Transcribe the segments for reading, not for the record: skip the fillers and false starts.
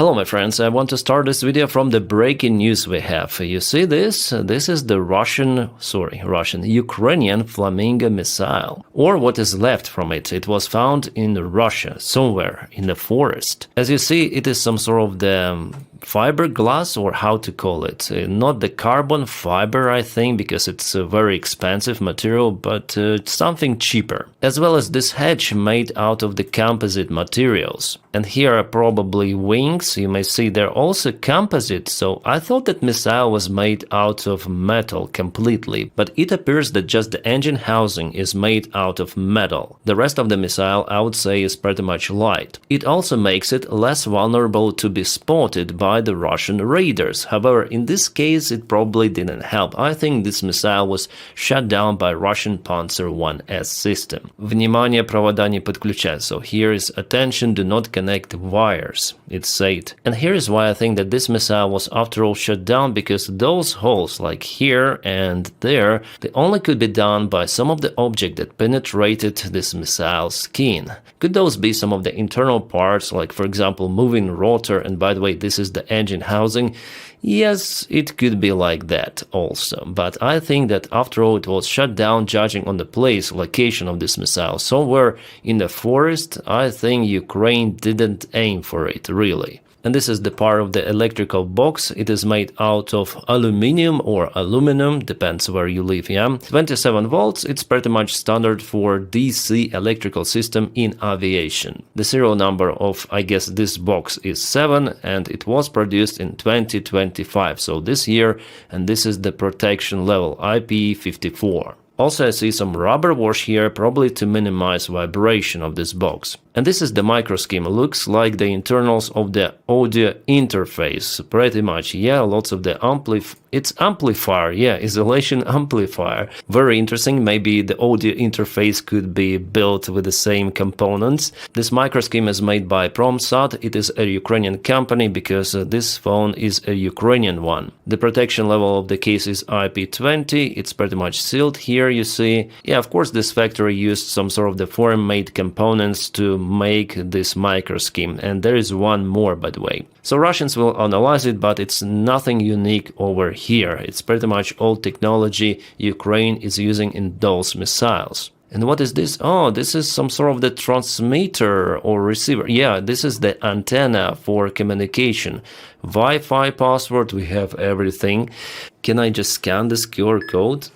Hello my friends, I want to start this video from the breaking news we have. You see this? This is the Ukrainian Flamingo missile, or what is left from it. It was found in Russia, somewhere in the forest. As you see, it is some sort of the fiberglass, or how to call it. Not the carbon fiber, I think, because it's a very expensive material, but something cheaper. As well as this hatch made out of the composite materials. And here are probably wings. You may see they're also composite, so I thought that missile was made out of metal completely, but it appears that just the engine housing is made out of metal. The rest of the missile, I would say, is pretty much light. It also makes it less vulnerable to be spotted by the Russian raiders. However, in this case, it probably didn't help. I think this missile was shot down by Russian Panzer 1S system. Внимание, провода не подключать. So here is attention, do not connect wires, it's said. And here is why I think that this missile was after all shut down, because those holes like here and there, they only could be done by some of the object that penetrated this missile's skin. Could those be some of the internal parts, like for example moving rotor, and by the way this is the engine housing? Yes, it could be like that also, but I think that after all it was shut down judging on the place, location of this missile, somewhere in the forest. I think Ukraine didn't aim for it, really. And this is the part of the electrical box. It is made out of aluminum or aluminum, depends where you live, yeah. 27 volts, it's pretty much standard for DC electrical system in aviation. The serial number of, I guess, this box is 7, and it was produced in 2025, so this year, and this is the protection level, IP54. Also, I see some rubber wash here, probably to minimize vibration of this box. And this is the microscheme. Looks like the internals of the audio interface, pretty much. Yeah, lots of the it's amplifier, yeah, isolation amplifier. Very interesting. Maybe the audio interface could be built with the same components. This microscheme is made by Promsat. It is a Ukrainian company because this phone is a Ukrainian one. The protection level of the case is IP20. It's pretty much sealed here, you see. Yeah, of course, this factory used some sort of the foreign-made components to make this microscheme, and there is one more, by the way. So Russians will analyze it, but it's nothing unique over here. It's pretty much old technology Ukraine is using in those missiles. And what is this? Oh, this is some sort of the transmitter or receiver. Yeah, this is the antenna for communication. Wi-Fi password, we have everything. Can I just scan this QR code?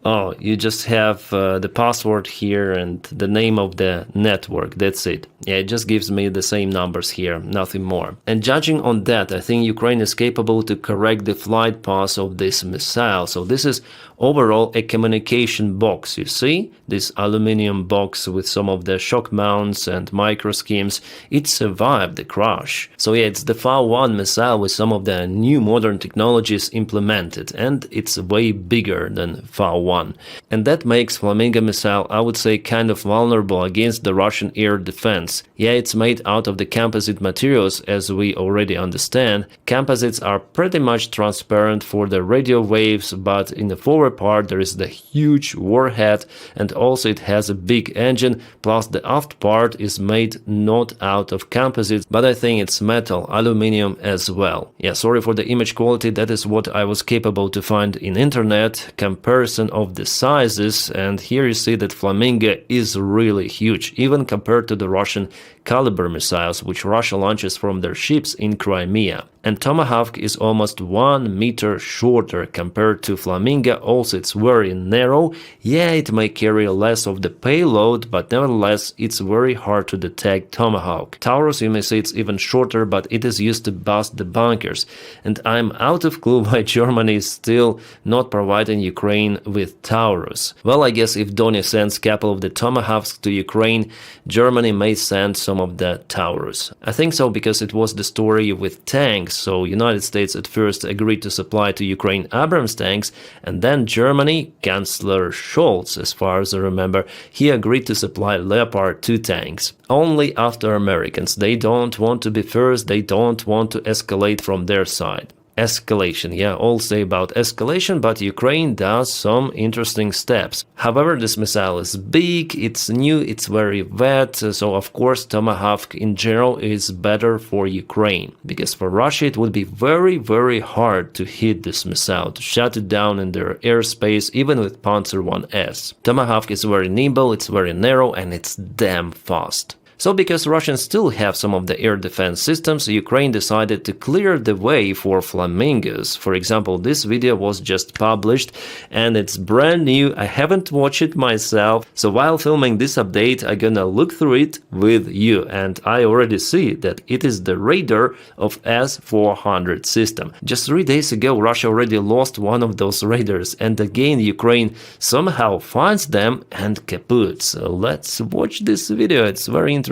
Oh, you just have the password here and the name of the network, that's it. Yeah, it just gives me the same numbers here, nothing more. And judging on that, I think Ukraine is capable to correct the flight path of this missile. So this is overall a communication box, you see? This aluminum box with some of the shock mounts and micro schemes, it survived the crash. So yeah, it's the FAL-1 missile with some of the new modern technologies implemented, and it's way bigger than FAL-1. And that makes Flamingo missile, I would say, kind of vulnerable against the Russian air defense. Yeah, it's made out of the composite materials, as we already understand. Composites are pretty much transparent for the radio waves, but in the forward part there is the huge warhead, and also it has a big engine, plus the aft part is made not out of composites, but I think it's metal, aluminum as well. Yeah, sorry for the image quality, that is what I was capable to find in internet, comparison of the sizes, and here you see that Flamingo is really huge, even compared to the Russian Caliber missiles, which Russia launches from their ships in Crimea. And Tomahawk is almost 1 meter shorter compared to Flamingo, also it's very narrow. Yeah, it may carry less of the payload, but nevertheless it's very hard to detect Tomahawk. Taurus, you may say it's even shorter, but it is used to bust the bunkers. And I'm out of clue why Germany is still not providing Ukraine with Taurus. Well, I guess if Donny sends a couple of the Tomahawks to Ukraine, Germany may send some of the Taurus. I think so, because it was the story with tanks. So United States at first agreed to supply to Ukraine Abrams tanks, and then Germany, Chancellor Scholz, as far as I remember, he agreed to supply Leopard 2 tanks. Only after Americans. They don't want to be first, they don't want to escalate from their side. escalation. Yeah, all say about escalation, but Ukraine does some interesting steps. However, this missile is big, it's new, it's very wet, so of course Tomahawk in general is better for Ukraine, because for Russia it would be very, very hard to hit this missile, to shut it down in their airspace, even with Panzer 1S. Tomahawk is very nimble, it's very narrow, and it's damn fast. So because Russians still have some of the air defense systems, Ukraine decided to clear the way for Flamingos. For example, this video was just published and it's brand new. I haven't watched it myself, so while filming this update I'm gonna look through it with you, and I already see that it is the radar of S-400 system. Just 3 days ago Russia already lost one of those radars, and again Ukraine somehow finds them and kaput. So let's watch this video, it's very interesting.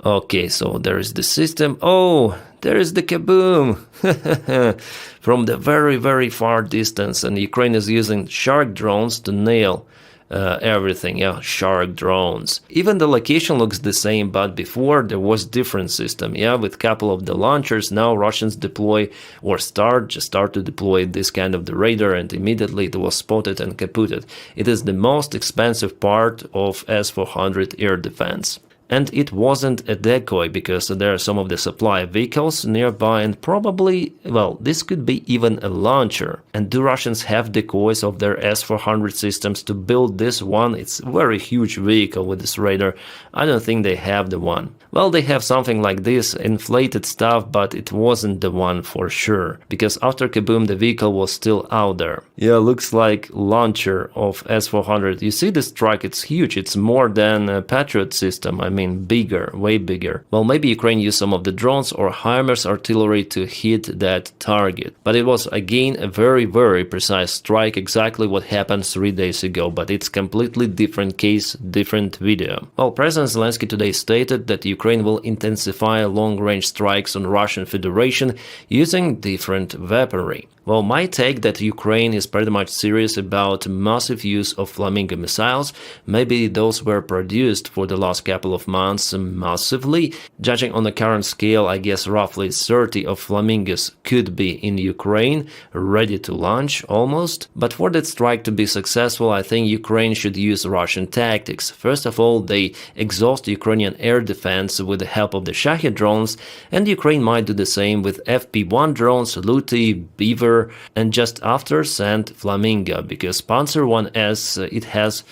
Okay, so there is the system. Oh, there is the kaboom! From the very, very far distance, and Ukraine is using shark drones to nail everything. Yeah, shark drones. Even the location looks the same, but before there was different system. Yeah, with couple of the launchers. Now Russians deploy or start to deploy this kind of the radar, and immediately it was spotted and kaputted. It is the most expensive part of S-400 air defense. And it wasn't a decoy, because there are some of the supply vehicles nearby, and probably, well, this could be even a launcher. And do Russians have decoys of their S-400 systems to build this one? It's a very huge vehicle with this radar. I don't think they have the one. Well, they have something like this, inflated stuff, but it wasn't the one for sure, because after kaboom the vehicle was still out there. Yeah, looks like launcher of S-400. You see this truck, it's huge, it's more than a Patriot system, I mean bigger, way bigger. Well, maybe Ukraine used some of the drones or HIMARS artillery to hit that target. But it was again a very, very precise strike, exactly what happened 3 days ago, but it's completely different case, different video. Well, President Zelensky today stated that Ukraine will intensify long-range strikes on Russian Federation using different weaponry. Well, my take that Ukraine is pretty much serious about massive use of Flamingo missiles. Maybe those were produced for the last couple of months massively. Judging on the current scale, I guess roughly 30 of Flamingos could be in Ukraine, ready to launch almost. But for that strike to be successful, I think Ukraine should use Russian tactics. First of all, they exhaust Ukrainian air defense with the help of the Shahed drones, and Ukraine might do the same with FP-1 drones, Luty, Beaver, and just after send Flamingo, because Panzer 1S, it has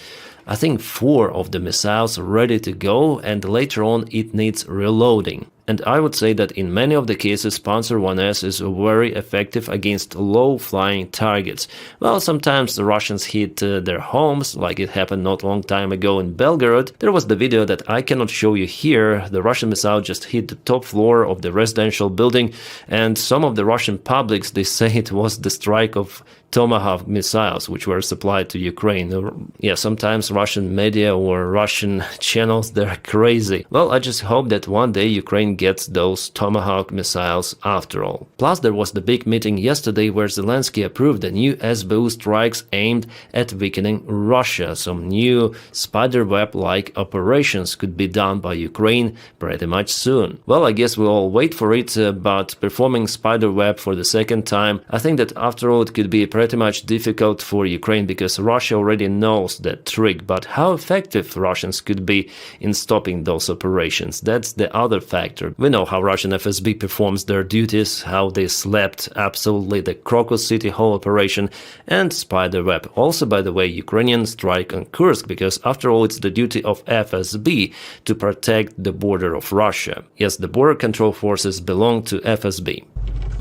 I think 4 of the missiles ready to go, and later on it needs reloading. And I would say that in many of the cases Panzer 1S is very effective against low-flying targets. Well, sometimes the Russians hit their homes, like it happened not long time ago in Belgorod. There was the video that I cannot show you here. The Russian missile just hit the top floor of the residential building, and some of the Russian publics, they say it was the strike of Tomahawk missiles, which were supplied to Ukraine. Yeah, sometimes Russian media or Russian channels, they're crazy. Well, I just hope that one day Ukraine gets those Tomahawk missiles after all. Plus, there was the big meeting yesterday where Zelensky approved the new SBU strikes aimed at weakening Russia. Some new spiderweb-like operations could be done by Ukraine pretty much soon. Well, I guess we'll all wait for it, but performing spiderweb for the second time, I think that after all it could be pretty much difficult for Ukraine, because Russia already knows that trick. But how effective Russians could be in stopping those operations, that's the other factor. We know how Russian FSB performs their duties, how they slept absolutely the Crocus City Hall operation and Spiderweb. Also, by the way, Ukrainian strike on Kursk, because after all it's the duty of FSB to protect the border of Russia. Yes, the border control forces belong to FSB.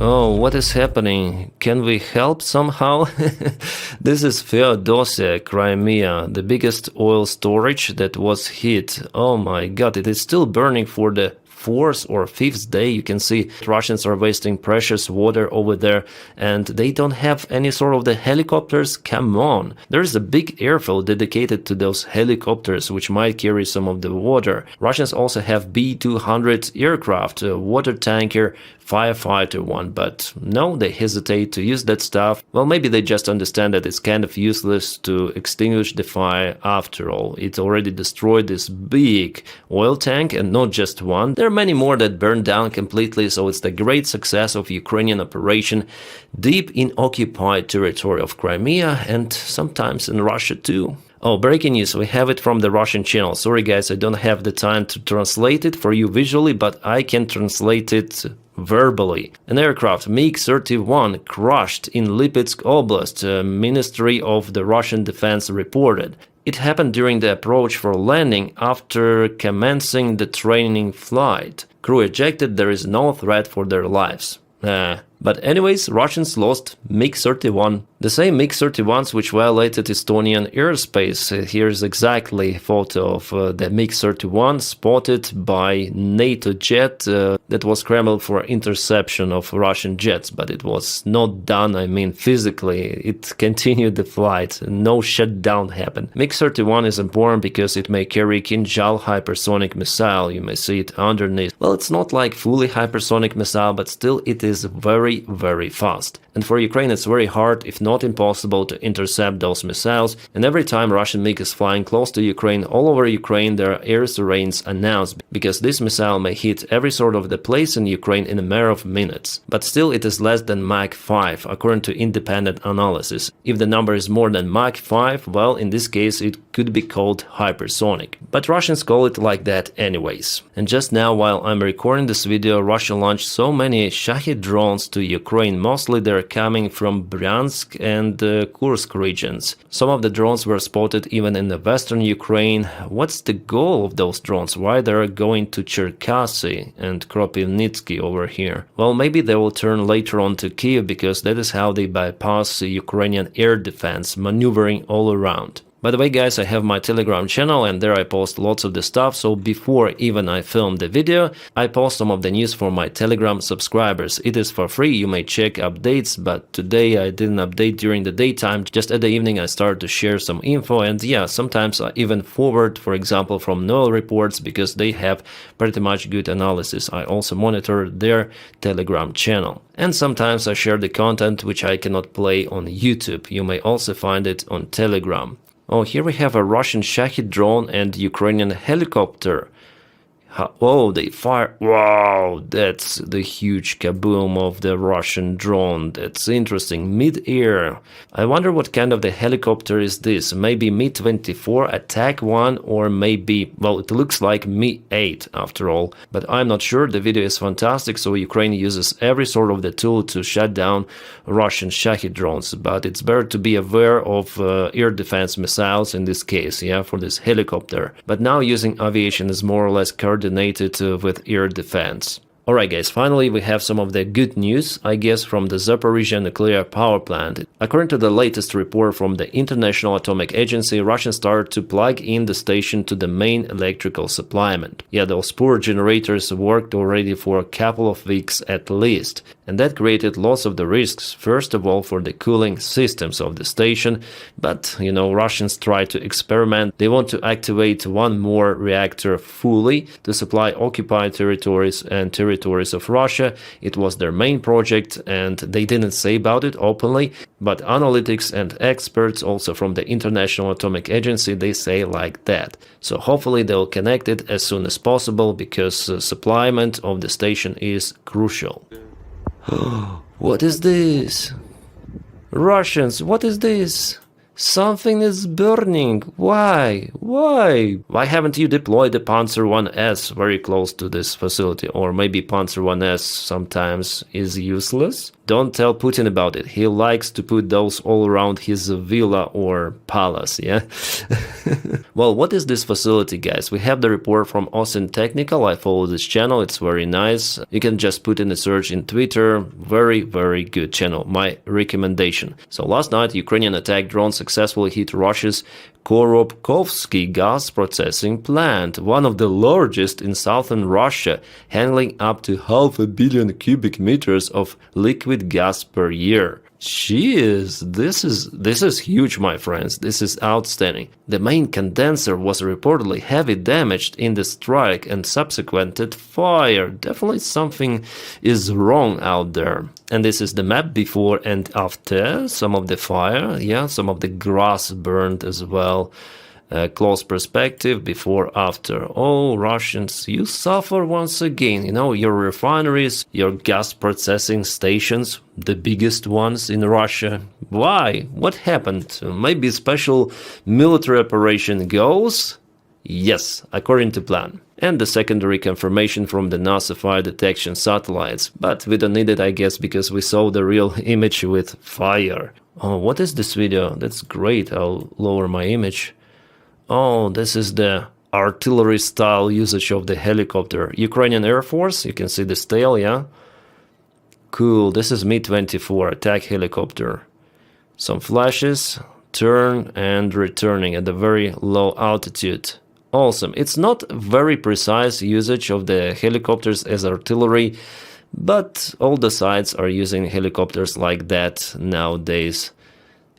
Oh, what is happening? Can we help somehow? This is Feodosia, Crimea, the biggest oil storage that was hit. Oh my god, it is still burning for the 4th or 5th day. You can see Russians are wasting precious water over there, and they don't have any sort of the helicopters. Come on, there's a big airfield dedicated to those helicopters which might carry some of the water. Russians also have B-200 aircraft, a water tanker, firefighter one, but no, they hesitate to use that stuff. Well, maybe they just understand that it's kind of useless to extinguish the fire after all. It already destroyed this big oil tank, and not just one. There are many more that burned down completely, so it's the great success of Ukrainian operation deep in occupied territory of Crimea and sometimes in Russia too. Oh, breaking news, we have it from the Russian channel. Sorry guys, I don't have the time to translate it for you visually, but I can translate it verbally. An aircraft MiG-31 crashed in Lipetsk Oblast, Ministry of the Russian Defense reported. It happened during the approach for landing after commencing the training flight. Crew ejected, there is no threat for their lives. But anyways, Russians lost MiG-31. The same MiG-31s which violated Estonian airspace. Here's exactly a photo of the MiG-31 spotted by NATO jet that was scrambled for interception of Russian jets, but it was not done, I mean physically. It continued the flight, no shutdown happened. MiG-31 is important because it may carry Kinjal hypersonic missile, you may see it underneath. Well, it's not like fully hypersonic missile, but still it is very fast. And for Ukraine it's very hard, if not impossible, to intercept those missiles, and every time Russian MiG is flying close to Ukraine, all over Ukraine there are air raids announced, because this missile may hit every sort of the place in Ukraine in a matter of minutes. But still it is less than Mach 5, according to independent analysis. If the number is more than Mach 5, well, in this case it could be called hypersonic. But Russians call it like that anyways. And just now, while I'm recording this video, Russia launched so many Shahid drones to Ukraine. Mostly they're coming from Bryansk and Kursk regions. Some of the drones were spotted even in the western Ukraine. What's the goal of those drones? Why they're going to Cherkasy and Kropivnitsky over here? Well, maybe they will turn later on to Kiev, because that is how they bypass Ukrainian air defense, maneuvering all around. By the way guys, I have my Telegram channel and there I post lots of the stuff, so before even I film the video, I post some of the news for my Telegram subscribers. It is for free, you may check updates, but today I didn't update during the daytime, just at the evening I started to share some info, and yeah, sometimes I even forward, for example, from Noel reports, because they have pretty much good analysis. I also monitor their Telegram channel. And sometimes I share the content which I cannot play on YouTube. You may also find it on Telegram. Oh, here we have a Russian Shahid drone and Ukrainian helicopter. Oh, they fire. Wow, that's the huge kaboom of the Russian drone. That's interesting. Mid-air. I wonder what kind of the helicopter is this. Maybe Mi-24 Attack 1, or maybe, well, it looks like Mi-8 after all. But I'm not sure. The video is fantastic, so Ukraine uses every sort of the tool to shut down Russian Shahid drones. But it's better to be aware of air defense missiles in this case, yeah, for this helicopter. But now using aviation is more or less coordinated with air defense. Alright guys, finally we have some of the good news, I guess, from the Zaporizhia nuclear power plant. According to the latest report from the International Atomic Agency, Russians started to plug in the station to the main electrical supplyment. Yeah, those poor generators worked already for a couple of weeks at least, and that created lots of the risks, first of all for the cooling systems of the station, but you know, Russians try to experiment. They want to activate one more reactor fully to supply occupied territories and territories of Russia. It was their main project and they didn't say about it openly, but analytics and experts also from the International Atomic Agency, they say like that. So hopefully they'll connect it as soon as possible, because supplyment of the station is crucial. What is this? Russians, what is this? Something is burning. Why? Why haven't you deployed the Panzer 1S very close to this facility? Or maybe Panzer 1S sometimes is useless? Don't tell Putin about it. He likes to put those all around his villa or palace, yeah? Well, what is this facility, guys? We have the report from Austin Technical. I follow this channel. It's very nice. You can just put in a search in Twitter. Very good channel. My recommendation. So last night, Ukrainian attack drone successfully hit Russia's Korobkovsky gas processing plant, one of the largest in southern Russia, handling up to 500 million cubic meters of liquid gas per year. Jeez, this is huge, my friends. This is outstanding. The main condenser was reportedly heavily damaged in the strike and subsequent fire. Definitely something is wrong out there. And this is the map before and after some of the fire. Yeah, some of the grass burned as well. A close perspective before after. Oh, Russians, you suffer once again. You know, your refineries, your gas processing stations, the biggest ones in Russia. Why? What happened? Maybe special military operation goes? Yes, according to plan. And the secondary confirmation from the NASA fire detection satellites. But we don't need it, I guess, because we saw the real image with fire. Oh, what is this video? That's great. I'll lower my image. Oh, this is the artillery-style usage of the helicopter. Ukrainian Air Force, you can see this tail, yeah? Cool, this is Mi-24 attack helicopter. Some flashes, turn and returning at a very low altitude. Awesome. It's not very precise usage of the helicopters as artillery, but all the sites are using helicopters like that nowadays.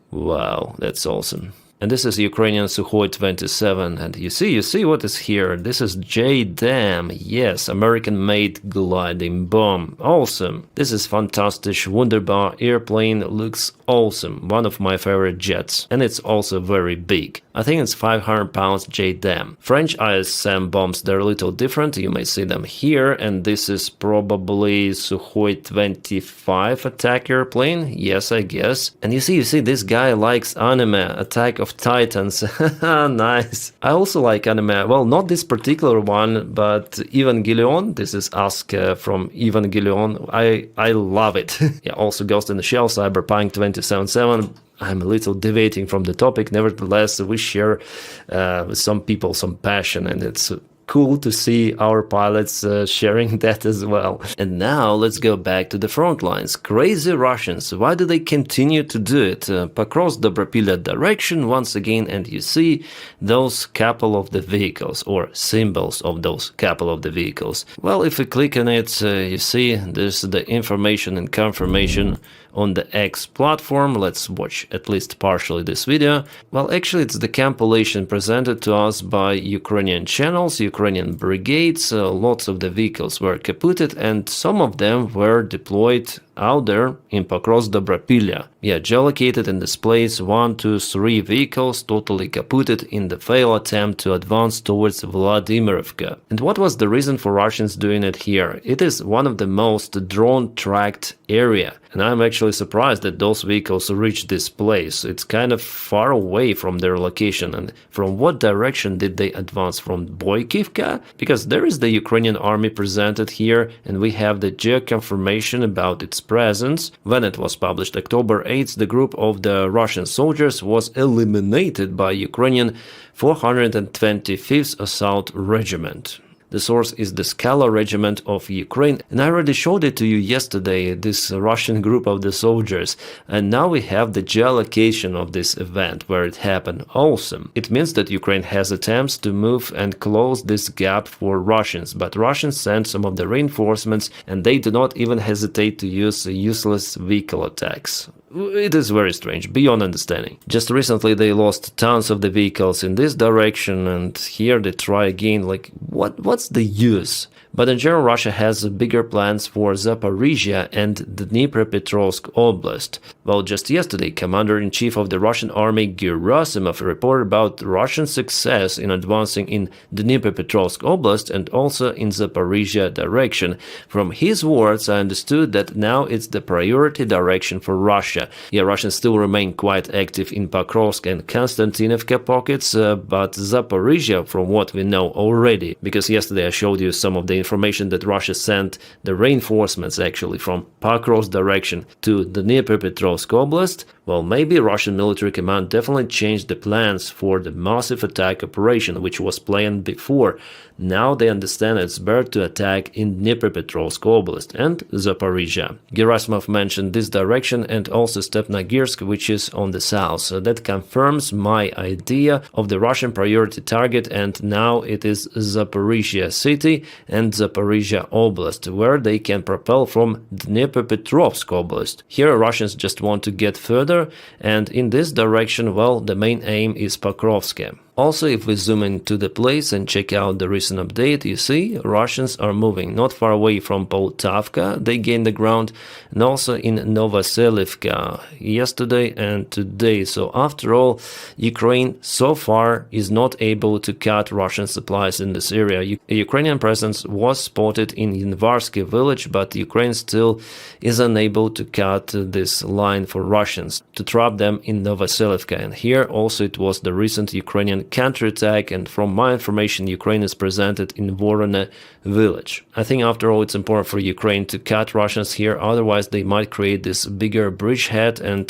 Wow, that's awesome. And this is Ukrainian Sukhoi 27, and you see what is here. This is JDAM, yes, American-made gliding bomb. Awesome. This is fantastic, wunderbar airplane, looks awesome. One of my favorite jets, and it's also very big. I think it's 500 pounds JDAM. French ISM bombs, they're a little different, you may see them here, and this is probably Sukhoi 25 attack airplane, yes, I guess. And you see, this guy likes anime, Attack of Titans. Nice. I also like anime. Well, not this particular one, but Evangelion. This is Asuka from Evangelion. I love it. Yeah, also Ghost in the Shell, Cyberpunk 2077. I'm a little deviating from the topic. Nevertheless, we share with some people some passion, and it's cool to see our pilots sharing that as well. And now let's go back to the front lines. Crazy Russians, why do they continue to do it? Across the Dobropilya direction once again, and you see those couple of the vehicles, or symbols of those couple of the vehicles. Well, if we click on it, you see there's the information and confirmation on the X platform. Let's watch at least partially this video. Well, actually it's the compilation presented to us by Ukrainian channels, Ukrainian brigades. Lots of the vehicles were kaputted, and some of them were deployed out there in Dobropilya. Yeah, geolocated and displays 1, 2, 3 vehicles totally kaputted in the failed attempt to advance towards Vladimirovka. And what was the reason for Russians doing it here? It is one of the most drone-tracked area. And I'm actually surprised that those vehicles reached this place. It's kind of far away from their location. And from what direction did they advance? From Boykivka? Because there is the Ukrainian army presented here, and we have the geo-confirmation about its presence. When it was published October 8th, the group of the Russian soldiers was eliminated by Ukrainian 425th Assault Regiment. The source is the Skala Regiment of Ukraine, and I already showed it to you yesterday, this Russian group of the soldiers. And now we have the geolocation of this event, where it happened. Awesome. It means that Ukraine has attempts to move and close this gap for Russians, but Russians send some of the reinforcements, and they do not even hesitate to use useless vehicle attacks. It is very strange, beyond understanding. Just recently they lost tons of the vehicles in this direction, and here they try again, like, what's the use? But in general, Russia has bigger plans for Zaporizhia and Dnipropetrovsk Oblast. Well, just yesterday, Commander-in-Chief of the Russian Army Gerasimov reported about Russian success in advancing in Dnipropetrovsk Oblast and also in Zaporizhia direction. From his words, I understood that now it's the priority direction for Russia. Yeah, Russians still remain quite active in Pokrovsk and Konstantinovka pockets, but Zaporizhia, from what we know already, because yesterday I showed you some of the information that Russia sent the reinforcements actually from Pokrovsk direction to the Dnipropetrovsk Oblast. Well, maybe Russian military command definitely changed the plans for the massive attack operation, which was planned before. Now they understand it's better to attack in Dnipropetrovsk Oblast and Zaporizhia. Gerasimov mentioned this direction and also Stepnogorsk, which is on the south. So that confirms my idea of the Russian priority target, and now it is Zaporizhia city and Zaporizhia Oblast, where they can propel from Dnipropetrovsk Oblast. Here Russians just want to get further, and in this direction, well, the main aim is Pokrovsk. Also, if we zoom into the place and check out the recent update, you see Russians are moving not far away from Poltavka. They gained the ground, and also in Novoselivka yesterday and today. So after all, Ukraine so far is not able to cut Russian supplies in this area. A Ukrainian presence was spotted in Yanvarsky village, but Ukraine still is unable to cut this line for Russians to trap them in Novoselivka. And here also it was the recent Ukrainian counterattack, and from my information, Ukraine is presented in Vorone village. I think after all it's important for Ukraine to cut Russians here, otherwise they might create this bigger bridgehead and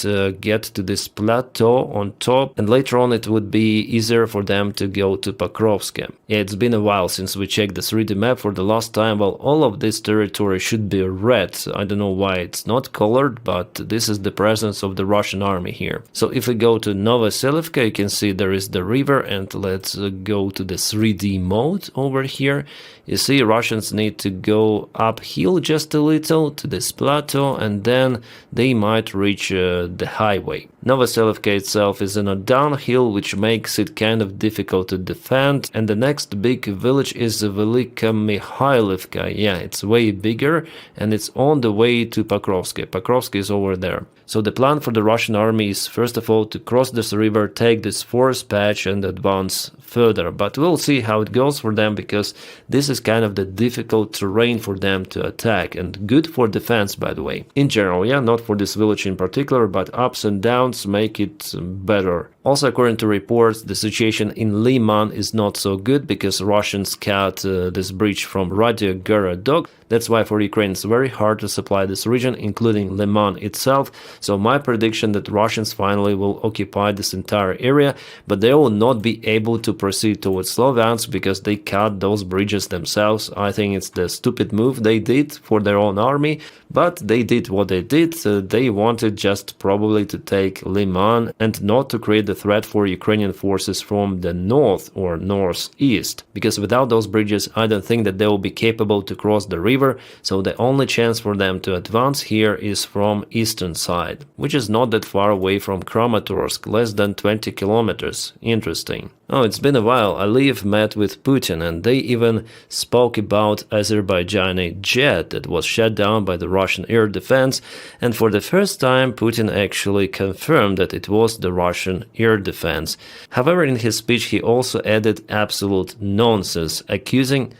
get to this plateau on top, and later on it would be easier for them to go to Pokrovsk. Yeah, it's been a while since we checked the 3D map for the last time. Well, all of this territory should be red. I don't know why it's not colored, but this is the presence of the Russian army here. So if we go to Novoselivka, you can see there is the river, and let's go to the 3D mode over here. You see Russians need to go uphill just a little to this plateau, and then they might reach the highway. Novoselivka itself is in a downhill, which makes it kind of difficult to defend, and the next big village is Velika Mikhailivka. Yeah, it's way bigger, and it's on the way to Pokrovsk. Pokrovsk is over there. So the plan for the Russian army is first of all to cross this river, take this forest patch and advance further. But we'll see how it goes for them, because this is kind of the difficult terrain for them to attack, and good for defense, by the way. In general, yeah, not for this village in particular, but ups and downs make it better. Also, according to reports, the situation in Liman is not so good, because Russians cut this bridge from Ruzzia Gorodok. That's why for Ukraine it's very hard to supply this region, including Liman itself. So my prediction that Russians finally will occupy this entire area, but they will not be able to proceed towards Sloviansk because they cut those bridges themselves. I think it's the stupid move they did for their own army, but they did what they did. They wanted just probably to take Liman and not to create the threat for Ukrainian forces from the north or northeast, because without those bridges I don't think that they will be capable to cross the river. So the only chance for them to advance here is from eastern side, which is not that far away from Kramatorsk, less than 20 kilometers. Interesting. Oh, it's been a while. Aliyev met with Putin, and they even spoke about Azerbaijani jet that was shot down by the Russian air defense, and for the first time Putin actually confirmed that it was the Russian air defense. However, in his speech he also added absolute nonsense, accusing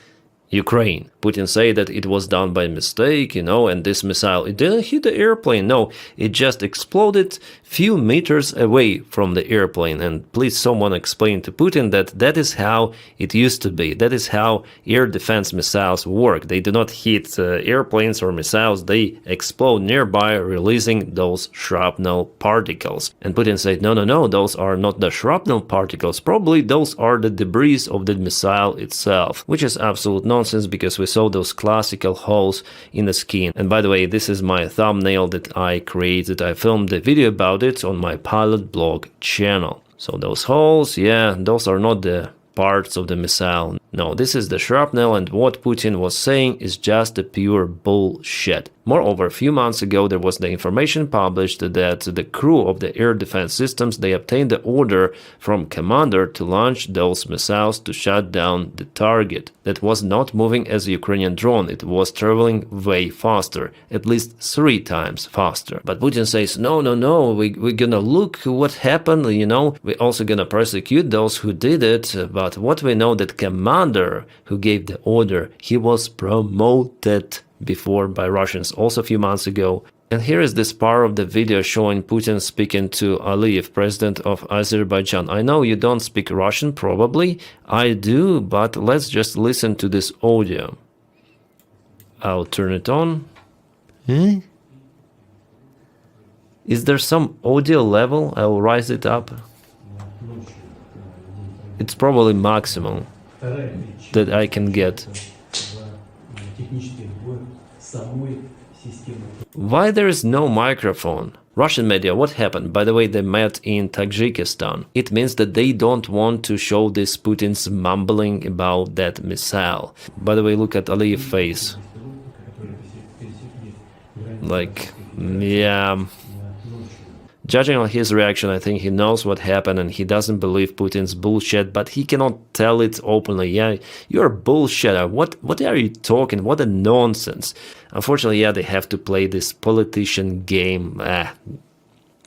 Ukraine. Putin said that it was done by mistake, and this missile, it didn't hit the airplane. No, it just exploded few meters away from the airplane. And please someone explain to Putin that that is how it used to be. That is how air defense missiles work. They do not hit airplanes or missiles. They explode nearby, releasing those shrapnel particles. And Putin said, no, those are not the shrapnel particles. Probably those are the debris of the missile itself, which is absolute nonsense, because we saw those classical holes in the skin. And by the way, this is my thumbnail that I created. I filmed a video about it on my pilot blog channel. So those holes, yeah, those are not the parts of the missile. No, this is the shrapnel, and what Putin was saying is just a pure bullshit. Moreover, a few months ago there was the information published that the crew of the air defense systems, they obtained the order from commander to launch those missiles to shut down the target. That was not moving as a Ukrainian drone, it was traveling way faster, at least 3 times faster. But Putin says, no, we're gonna look what happened, we're also gonna prosecute those who did it. But what we know, that commander who gave the order, he was promoted before by Russians also a few months ago. And here is this part of the video showing Putin speaking to Aliyev, president of Azerbaijan. I know you don't speak Russian, probably. I do, but let's just listen to this audio. I'll turn it on. Is there some audio level? I will rise it up. It's probably maximum that I can get. Why there is no microphone? Russian media, what happened? By the way, they met in Tajikistan. It means that they don't want to show this Putin's mumbling about that missile. By the way, look at Aliyev's face. Like, yeah. Judging on his reaction, I think he knows what happened and he doesn't believe Putin's bullshit, but he cannot tell it openly. Yeah, you're a bullshitter. What are you talking? What a nonsense. Unfortunately, yeah, they have to play this politician game.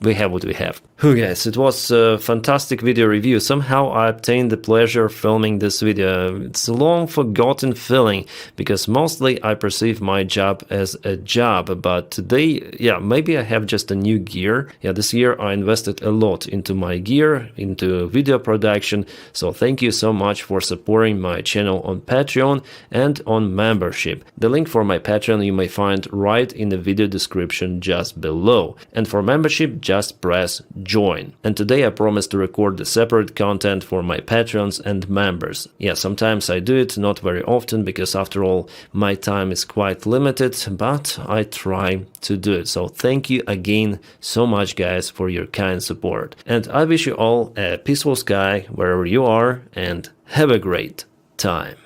We have what we have. Oh guys, it was a fantastic video review. Somehow I obtained the pleasure of filming this video. It's a long forgotten feeling because mostly I perceive my job as a job, but today, yeah, maybe I have just a new gear. Yeah, this year I invested a lot into my gear, into video production, so thank you so much for supporting my channel on Patreon and on membership. The link for my Patreon you may find right in the video description just below. And for membership, just press join. And today I promise to record the separate content for my patrons and members. Yeah, sometimes I do it, not very often, because after all my time is quite limited, but I try to do it. So thank you again so much guys for your kind support. And I wish you all a peaceful sky wherever you are and have a great time.